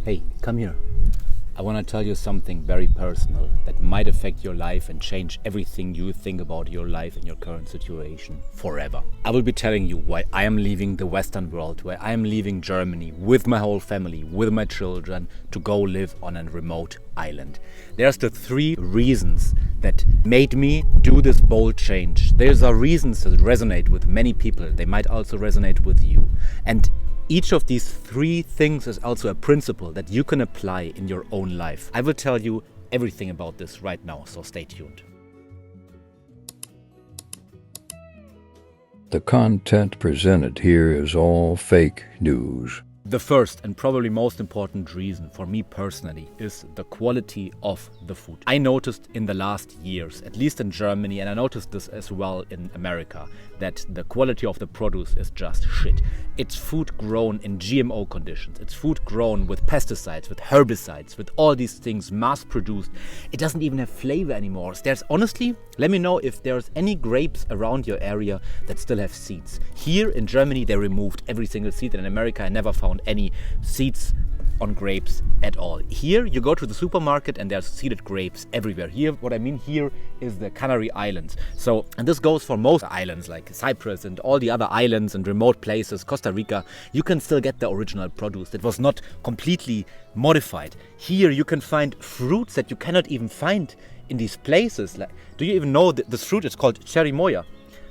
Hey, come here. I want to tell you something very personal that might affect your life and change everything you think about your life and your current situation forever. I will be telling you why I am leaving the Western world, why I am leaving Germany with my whole family, with my children, to go live on a remote island. There's the 3 reasons that made me do this bold change. There's are reasons that resonate with many people. They might also resonate with you. And each of these 3 things is also a principle that you can apply in your own life. I will tell you everything about this right now, so stay tuned. The content presented here is all fake news. The first and probably most important reason for me personally is the quality of the food. I noticed in the last years, at least in Germany, and I noticed this as well in America, that the quality of the produce is just shit. It's food grown in GMO conditions. It's food grown with pesticides, with herbicides, with all these things mass produced. It doesn't even have flavor anymore. There's honestly, let me know if there's any grapes around your area that still have seeds. Here in Germany, they removed every single seed, and in America, I never found any seeds on grapes at all. Here you go to the supermarket and there's seeded grapes everywhere. Here, what I mean here is the Canary Islands. And this goes for most islands like Cyprus and all the other islands and remote places, Costa Rica. You can still get the original produce that was not completely modified. Here you can find fruits that you cannot even find in these places. Like, do you even know this fruit is called cherry moya?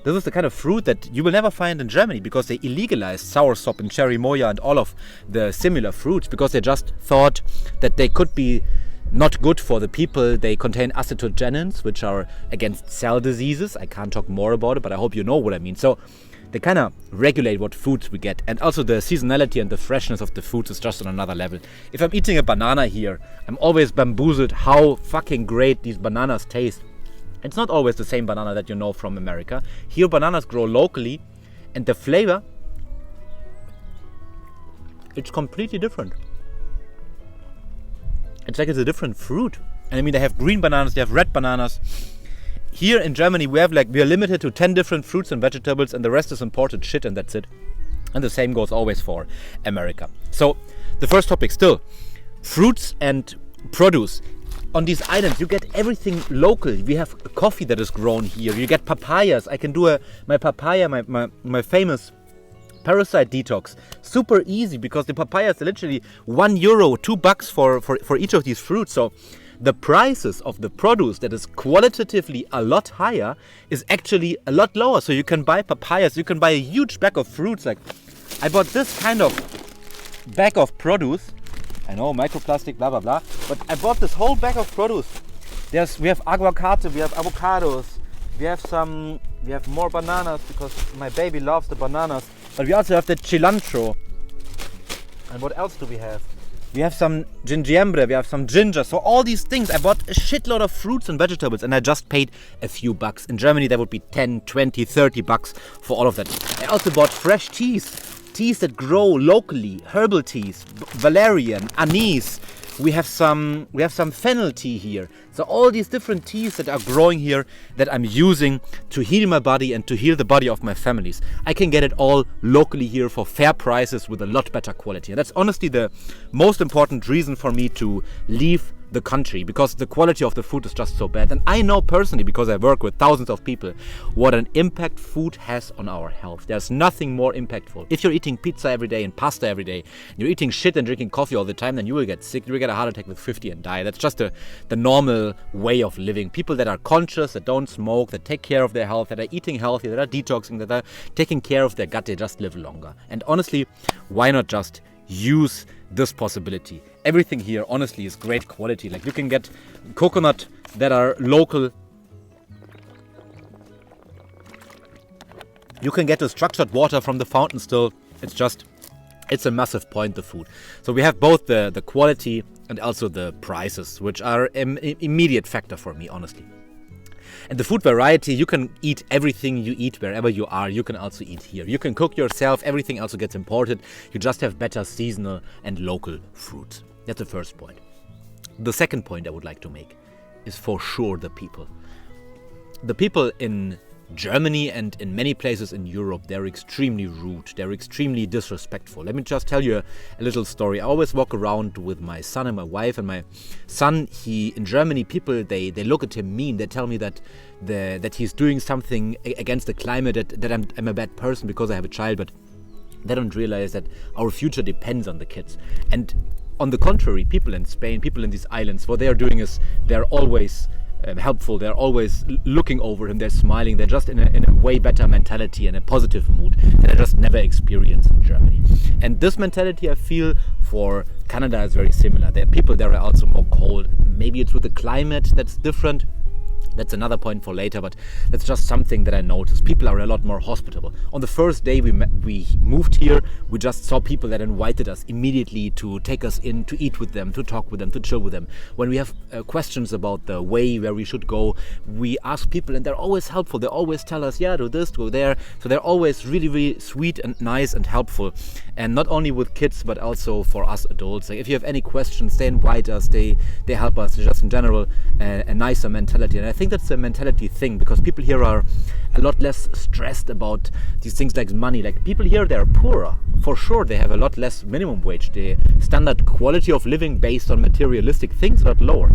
This is the kind of fruit that you will never find in Germany because they illegalized soursop and cherry moya and all of the similar fruits because they just thought that they could be not good for the people. They contain acetogenins, which are against cell diseases. I can't talk more about it, but I hope you know what I mean. So they kind of regulate what foods we get. And also the seasonality and the freshness of the foods is just on another level. If I'm eating a banana here, I'm always bamboozled how fucking great these bananas taste. It's not always the same banana that you know from America. Here bananas grow locally and the flavor, it's completely different. It's like it's a different fruit. And I mean, they have green bananas, they have red bananas. Here in Germany, we are limited to 10 different fruits and vegetables and the rest is imported shit and that's it. And the same goes always for America. So the first topic still, fruits and produce. On these islands, you get everything local. We have coffee that is grown here. You get papayas. I can do my papaya, my famous parasite detox. Super easy because the papayas are literally €1, $2 for each of these fruits. So the prices of the produce that is qualitatively a lot higher is actually a lot lower. So you can buy papayas. You can buy a huge bag of fruits. Like I bought this kind of bag of produce. I know, microplastic, blah, blah, blah. But I bought this whole bag of produce. We have aguacate, we have avocados, we have more bananas because my baby loves the bananas. But we also have the cilantro. And what else do we have? We have some gingembre, we have some ginger. So all these things, I bought a shitload of fruits and vegetables and I just paid a few bucks. In Germany, that would be 10, 20, 30 bucks for all of that. I also bought fresh teas. Teas that grow locally, herbal teas, valerian, anise. We have some fennel tea here. So all these different teas that are growing here that I'm using to heal my body and to heal the body of my families. I can get it all locally here for fair prices with a lot better quality. And that's honestly the most important reason for me to leave the country because the quality of the food is just so bad. And I know personally, because I work with thousands of people, what an impact food has on our health. There's nothing more impactful. If you're eating pizza every day and pasta every day, you're eating shit and drinking coffee all the time, then you will get sick. You will get a heart attack with 50 and die. That's just the normal way of living. People that are conscious, that don't smoke, that take care of their health, that are eating healthy, that are detoxing, that are taking care of their gut, they just live longer. And honestly, why not just use this possibility? Everything here honestly is great quality. Like you can get coconut that are local. You can get the structured water from the fountain still. It's a massive point, the food. So we have both the quality and also the prices, which are an immediate factor for me, honestly. And the food variety, you can eat everything you eat wherever you are. You can also eat here. You can cook yourself. Everything also gets imported. You just have better seasonal and local fruits. That's the first point. The second point I would like to make is for sure the people. The people in Germany and in many places in Europe, they're extremely rude. They're extremely disrespectful. Let me just tell you a little story. I always walk around with my son and my wife. And my son, in Germany, people, they look at him mean. They tell me that he's doing something against the climate, that I'm a bad person because I have a child. But they don't realize that our future depends on the kids. And on the contrary, people in Spain, people in these islands, what they are doing is they're always helpful. They're always looking over him. They're smiling. They're just in a way better mentality and a positive mood that I just never experienced in Germany. And this mentality, I feel, for Canada is very similar. There are people there are also more cold. Maybe it's with the climate that's different. That's another point for later, but that's just something that I noticed. People are a lot more hospitable. On the first day we moved here, we just saw people that invited us immediately to take us in, to eat with them, to talk with them, to chill with them. When we have questions about the way where we should go, we ask people and they're always helpful. They always tell us, yeah, do this, go there. So they're always really, really sweet and nice and helpful. And not only with kids, but also for us adults. Like if you have any questions, they invite us, they help us. Just in general, a nicer mentality. And I think that's a mentality thing, because people here are a lot less stressed about these things like money. Like people here, they're poorer. For sure, they have a lot less minimum wage. The standard quality of living based on materialistic things is a lot lower.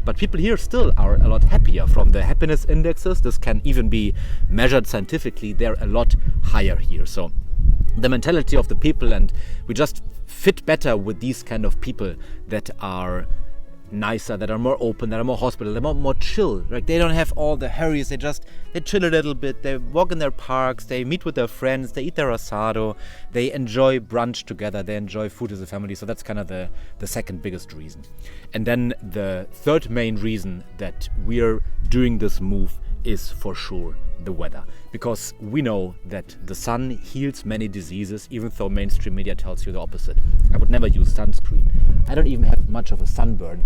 But people here still are a lot happier. From the happiness indexes, this can even be measured scientifically, they're a lot higher here. So the mentality of the people, and we just fit better with these kind of people that are nicer, that are more open, that are more hospitable, they're more chill. Like they don't have all the hurries. They chill a little bit. They walk in their parks. They meet with their friends. They eat their asado. They enjoy brunch together. They enjoy food as a family. So that's kind of the second biggest reason. And then the third main reason that we're doing this move is for sure the weather, because we know that the sun heals many diseases, even though mainstream media tells you the opposite. I would never use sunscreen. I don't even have much of a sunburn,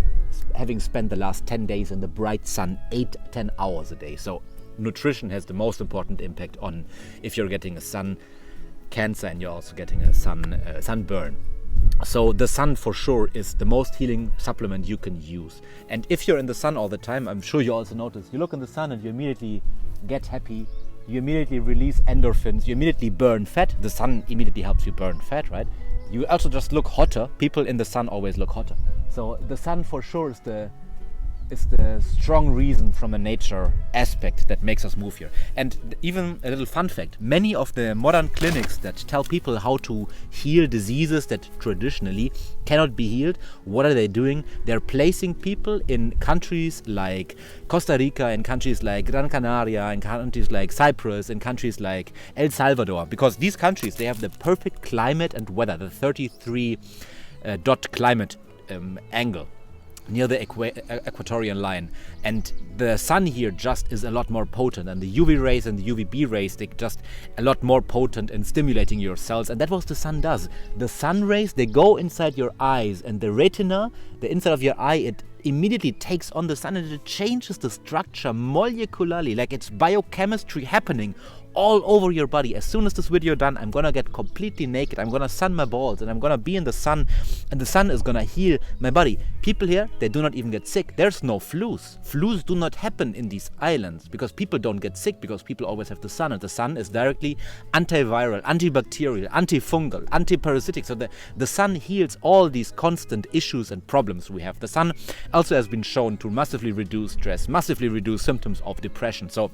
having spent the last 10 days in the bright sun 8-10 hours a day. So nutrition has the most important impact on if you're getting a sun cancer and you're also getting a sunburn. So the sun for sure is the most healing supplement you can use. And if you're in the sun all the time, I'm sure you also notice, you look in the sun and you immediately get happy, you immediately release endorphins, you immediately burn fat. The sun immediately helps you burn fat, right? You also just look hotter. People in the sun always look hotter. So the sun for sure is the strong reason from a nature aspect that makes us move here. And even a little fun fact, many of the modern clinics that tell people how to heal diseases that traditionally cannot be healed, what are they doing? They're placing people in countries like Costa Rica, in countries like Gran Canaria, in countries like Cyprus, in countries like El Salvador, because these countries, they have the perfect climate and weather, the 33 dot climate angle near the equatorial line, and the sun here just is a lot more potent, and the UV rays and the UVB rays, they just a lot more potent in stimulating your cells. And that's what the sun does. The sun rays, they go inside your eyes, and the retina, the inside of your eye, it immediately takes on the sun and it changes the structure molecularly, like it's biochemistry happening all over your body. As soon as this video done, I'm gonna get completely naked, I'm gonna sun my balls, and I'm gonna be in the sun, and the sun is gonna heal my body. People here, they do not even get sick. There's no flus. Flus do not happen in these islands because people don't get sick, because people always have the sun, and the sun is directly antiviral, antibacterial, antifungal, antiparasitic. So the sun heals all these constant issues and problems we have. The sun also has been shown to massively reduce stress, massively reduce symptoms of depression. So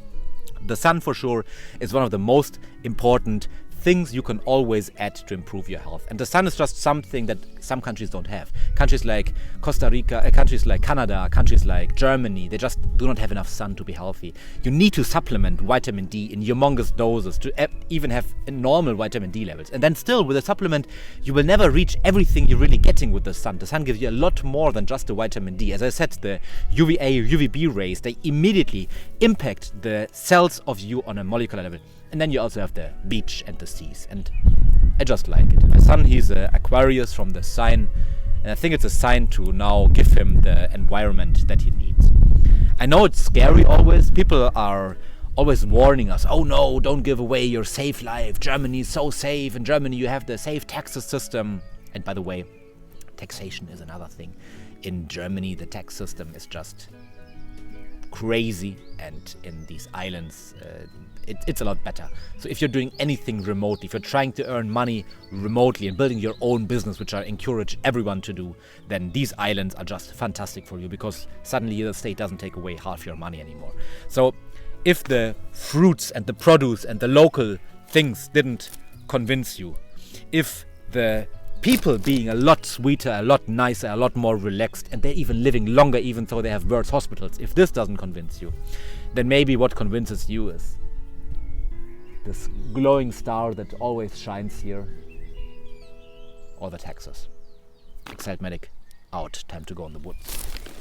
the sun for sure is one of the most important things you can always add to improve your health. And the sun is just something that some countries don't have. Countries like Costa Rica, countries like Canada, countries like Germany, they just do not have enough sun to be healthy. You need to supplement vitamin D in humongous doses to even have normal vitamin D levels. And then still, with a supplement, you will never reach everything you're really getting with the sun. The sun gives you a lot more than just the vitamin D. As I said, the UVA, UVB rays, they immediately impact the cells of you on a molecular level. And then you also have the beach and the seas, and I just like it. My son, he's an Aquarius from the sign, and I think it's a sign to now give him the environment that he needs. I know it's scary always. People are always warning us, oh no, don't give away your safe life. Germany is so safe. In Germany you have the safe taxes system. And by the way, taxation is another thing. In Germany the tax system is just crazy, and in these islands it's a lot better. So if you're doing anything remotely, if you're trying to earn money remotely and building your own business, which I encourage everyone to do, then these islands are just fantastic for you, because suddenly the state doesn't take away half your money anymore. So if the fruits and the produce and the local things didn't convince you, if the people being a lot sweeter, a lot nicer, a lot more relaxed, and they're even living longer even though they have birth hospitals, if this doesn't convince you, then maybe what convinces you is this glowing star that always shines here, or the taxes. exiledmedic out. Time to go in the woods.